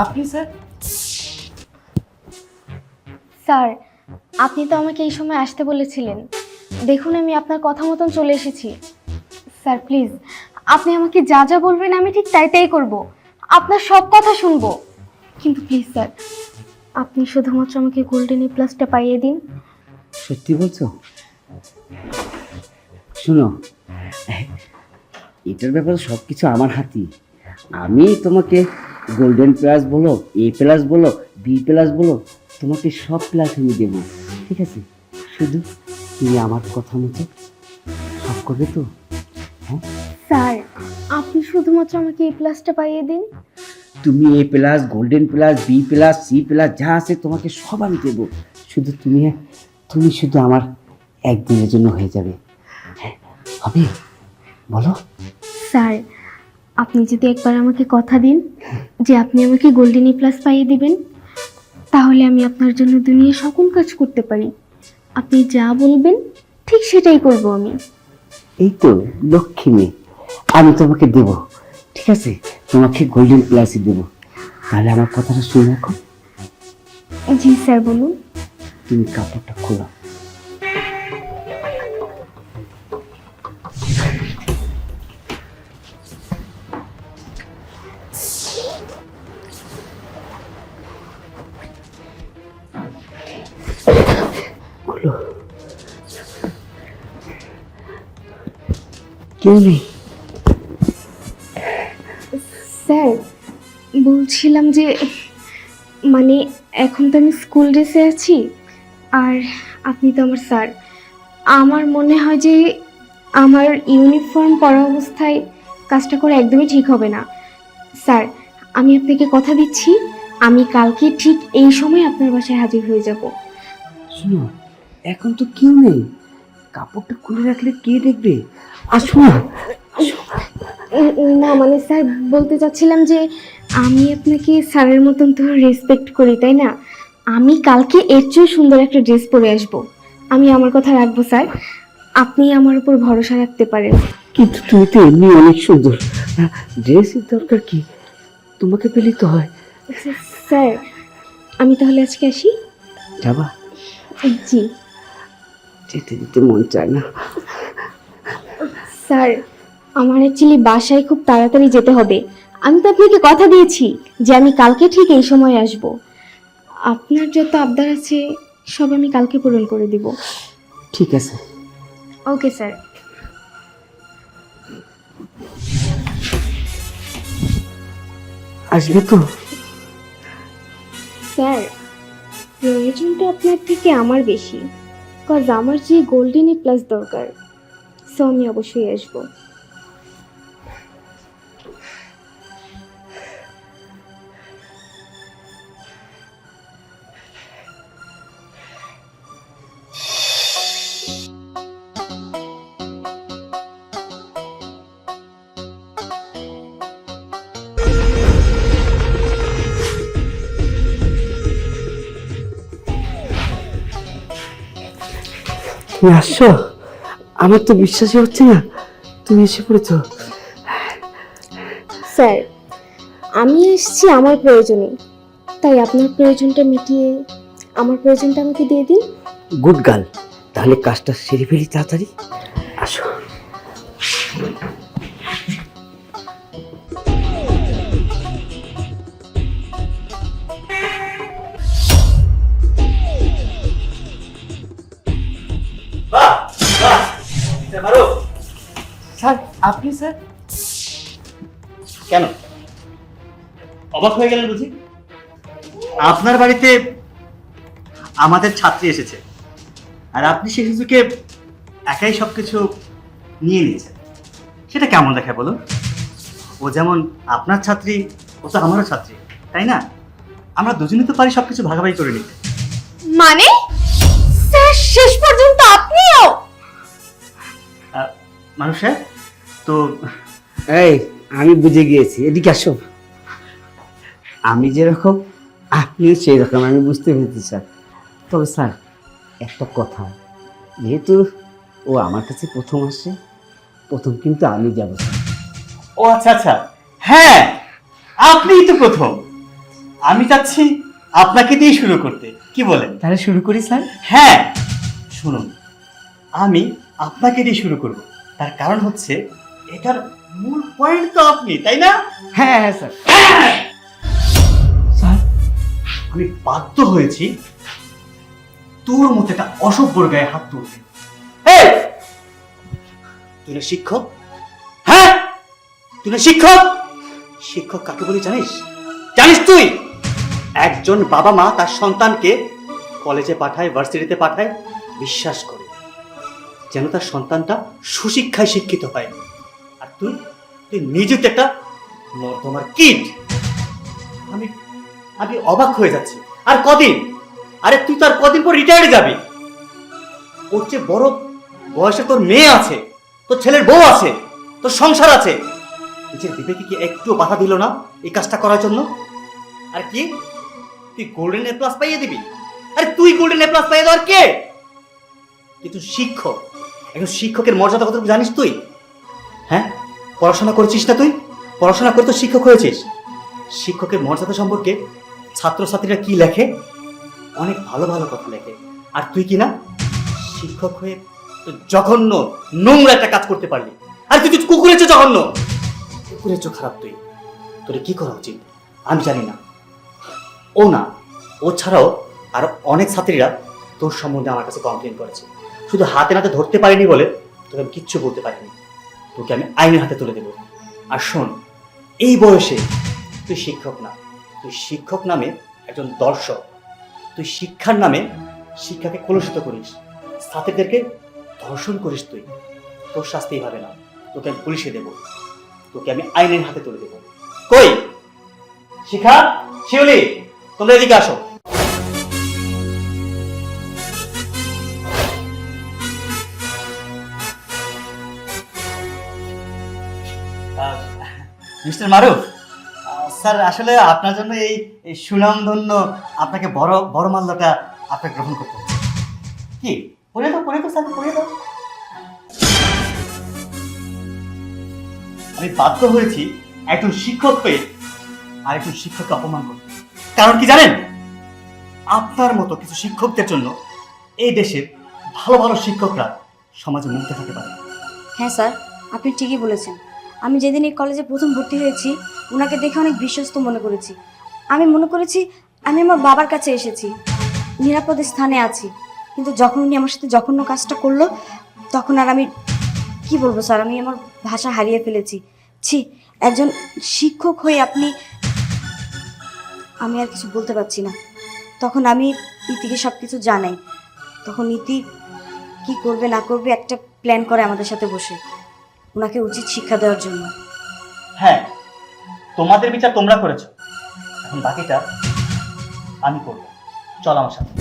আপনি sir? Sir, আপনি তো আমাকে এই সময় আসতে বলেছিলেন। দেখুন আমি আপনার কথা মতন চলে এসেছি। স্যার প্লিজ, আপনি আমাকে যা যা বলবেন আমি ঠিক তাই তাই করব। আপনার সব কথা শুনবো। কিন্তু প্লিজ স্যার, আপনি শুধুমাত্র আমাকে গোল্ডেন এ প্লাসটা পাইয়ে দিন। সত্যি বলছো? শোনো, এটার ব্যাপারে সব কিছু আমার হাতেই। আমি তোমাকে গোল্ডেন প্লাস বলো, এ প্লাস বলো, বি প্লাস বলো, তোমাকে সব প্লাস আমি দেবো। ঠিক আছে? শুধু তুমি আমার কথা মতো সব করবে তো? হ্যাঁ স্যার, আপনি শুধুমাত্র আমাকে এই প্লাসটা পাইয়ে দিন। তুমি A plus, golden plus, B plus, C plus যা আছে তোমাকে সব আমি দেবো। শুধু তুমি তুমি শুধু আমার একদিনের জন্য হয়ে যাবে। হ্যাঁ, হবে? বলো। স্যার, আপনি যদি একবার আমাকে কথা দিন যে আপনি আমাকে গোল্ডেন এ প্লাস পাইয়ে দিবেন, তাহলে আমি আপনার জন্য দুনিয়ার সকল কাজ করতে পারি। আপনি যা বলবেন ঠিক সেটাই করব আমি। এই তো লক্ষ্মী মেয়ে, আমি তোমাকে দেব। ঠিক আছে? তোমাকে গোল্ডেন প্লাসই দেবো। তাহলে আমার কথাটা শুনে রাখো। জি স্যার, বলুন। তুমি কাপড়টা খোলো। খোলো। কেউ নেই। স্যার, বলছিলাম যে মানে এখন তো আমি স্কুল ড্রেসে আছি, আর আপনি তো আমার স্যার। আমার মনে হয় যে আমার ইউনিফর্ম পরা অবস্থায় কাজটা করা একদমই ঠিক হবে না। স্যার, আমি আপনাকে কথা দিচ্ছি, আমি কালকে ঠিক এই সময় আপনার বাসায় হাজির হয়ে যাব। শোনো, এখন তো কেউ নেই, কাপড়টা খুলে রাখলে কে দেখবে? আসো না। না মানে স্যার, বলতে চাচ্ছিলাম যে আমি আপনাকে স্যারের মতন তো রেসপেক্ট করি, তাই না? আমি কালকে এর চেয়ে সুন্দর একটা ড্রেস পরে আসব। আমি আমার কথা রাখবো স্যার, আপনি আমার উপর ভরসা রাখতে পারেন। কিন্তু তুমি তো এমনি অনেক সুন্দর, ড্রেসের দরকার কি? তোমাকে পেলেই তো হয়। স্যার, আমি তাহলে আজকে আসি। যাবা? জি যেতে যেতে মন চায় না। স্যার, আমার অ্যাকচুয়ালি বাসায় খুব তাড়াতাড়ি যেতে হবে। আমি তো আপনাকে কথা দিয়েছি যে আমি কালকে ঠিক এই সময় আসব। আপনার যত আবদার আছে সব আমি কালকে পূরণ করে দিব। ঠিক আছে। Okay sir. আসবে তো? স্যার, প্রয়োজনটা আপনার থেকে আমার বেশি, কজ আমার যে গোল্ডেন এ প্লাস দরকার, সো আমি অবশ্যই আসবো। তুমি আসছো? আমার তো বিশ্বাসই হচ্ছে না তুমি এসে পড়েছো। স্যার, আমি এসেছি আমার প্রয়োজনে, তাই আপনার প্রয়োজনটা মিটিয়ে আমার প্রয়োজনটা আমাকে দিয়ে দিন। গুড গার্ল, তাহলে কাজটা সেরে ফেলি তাড়াতাড়ি। আসো। স্যার, আপনি স্যার? কেন অবাক হয়ে গেলেন বুঝি? আপনার বাড়িতে আমাদের ছাত্রী এসেছে, আর আপনি সে শিশুকে একাই সবকিছু নিয়ে নিয়েছেন। সেটা কেমন দেখায় বলুন? ও যেমন আপনার ছাত্রী, ও তো আমারও ছাত্রী, তাই না? আমরা দুজনে তো পারি সবকিছু ভাগাভাগি করে নিতে। মানে স্যার, শেষ পর্যন্ত আপনিও? মানুষের তো এই, আমি বুঝে গিয়েছি, এদিকে আসো। আমি যেরকম আপনিও সেই রকম, আমি বুঝতে পেরেছি স্যার। তবে স্যার একটা কথা, যেহেতু ও আমার কাছে প্রথম আসছে, প্রথম কিন্তু আমি যাব। ও আচ্ছা আচ্ছা, হ্যাঁ আপনিই তো প্রথম। আমি চাচ্ছি আপনাকে দিয়ে শুরু করতে, কি বলেন? তাহলে শুরু করি স্যার। হ্যাঁ, শুনুন, আমি আপনাকে দিয়ে শুরু করব। তার কারণ হচ্ছে এটার মূল পয়েন্ট তো আপনি, তাই না? হ্যাঁ হ্যাঁ স্যার। স্যার আমি বাধ্য হয়েছি তোর মতো একটা অসভ্যর গায়ে হাত তুলতে। এই, তুই না শিক্ষক? হ্যাঁ, তুই না শিক্ষক? শিক্ষক কাকে বলি জানিস? জানিস তুই? একজন বাবা মা তার সন্তানকে কলেজে পাঠায়, ভার্সিটিতে পাঠায়, বিশ্বাস করে যেন তার সন্তানটা সুশিক্ষায় শিক্ষিত হয়। আর তুই তুই নিজে তো একটা নর্দমার কীট। আমি আমি অবাক হয়ে যাচ্ছি। আর কদিন? আরে তুই তো আর কদিন পর রিটায়ারে যাবি। ওর চেয়ে বড় বয়সে তোর মেয়ে আছে, তোর ছেলের বউ আছে, তোর সংসার আছে। নিজের বিবেকে কি একটু বাধা দিল না এই কাজটা করার জন্য? আর কি তুই গোল্ডেন এ প্লাস পাইয়ে দিবি? আরে তুই গোল্ডেন এ প্লাস পাইয়ে দেওয়ার কে? তুই তো শিক্ষক। একজন শিক্ষকের মর্যাদা কতটুকু জানিস তুই? হ্যাঁ, পড়াশোনা করেছিস না তুই? পড়াশোনা করে তো শিক্ষক হয়েছিস। শিক্ষকের মর্যাদা সম্পর্কে ছাত্রছাত্রীরা কি লেখে? অনেক ভালো ভালো কথা লেখে। আর তুই কি না শিক্ষক হয়ে তো জঘন্য নোংরা একটা কাজ করতে পারলি। আর তুই তো কুকুরের চেয়ে জঘন্য, কুকুরের চেয়ে খারাপ তুই। তোর কি করা উচিত আমি জানি না। ও না, ও ছাড়াও আরো অনেক ছাত্রীরা তোর সম্বন্ধে আমার কাছে কমপ্লেন করেছে। শুধু হাতে নাতে ধরতে পারিনি বলে তোকে আমি কিচ্ছু বলতে পারিনি। তোকে আমি আইনের হাতে তুলে দেবো। আর শোন, এই বয়সে তুই শিক্ষক না, তুই শিক্ষক নামে একজন দর্শক। তুই শিক্ষার নামে শিক্ষাকে কলুষিত করিস, ছাত্রীদেরকে ধর্ষণ করিস। তুই তোর শাস্তি হবে না, তোকে আমি পুলিশে দেবো, তোকে আমি আইনের হাতে তুলে দেবো। কই শিখা, শিউলি, তোমরা এদিকে আসো। মিস্টার মারুফ, স্যার আসলে আপনার জন্য এই সুনামধন্য আপনাকে বড় বড় মাল্যটা আপনাকে গ্রহণ করতে হচ্ছে। কি পড়ে দাও, পড়ে দাও স্যার, পড়ে দাও। আমি বাধ্য হয়েছি একজন শিক্ষক হয়ে আরেকজন শিক্ষককে অপমান করতে। কারণ কি জানেন? আপনার মতো কিছু শিক্ষকদের জন্য এই দেশের ভালো ভালো শিক্ষকরা সমাজে মুক্ত থাকতে পারে। হ্যাঁ স্যার, আপনি ঠিকই বলেছেন। আমি যেদিন এই কলেজে প্রথম ভর্তি হয়েছি, ওনাকে দেখে অনেক বিশ্বস্ত মনে করেছি। আমি মনে করেছি আমি আমার বাবার কাছে এসেছি, নিরাপদ স্থানে আছি। কিন্তু যখন উনি আমার সাথে জঘন্য কাজটা করলো, তখন আর আমি কি বলবো স্যার, আমি আমার ভাষা হারিয়ে ফেলেছি। ছি, একজন শিক্ষক হয়ে আপনি, আমি আর কিছু বলতে পারছি না। তখন আমি ইতিকে সব কিছু জানাই। তখন ইতি কি করবে না করবে একটা প্ল্যান করে আমাদের সাথে বসে, ওনাকে উচিত শিক্ষা দেওয়ার জন্য। হ্যাঁ, তোমাদের বিচার তোমরা করেছো, এখন বাকিটা আমি করবো। চল আমার সাথে।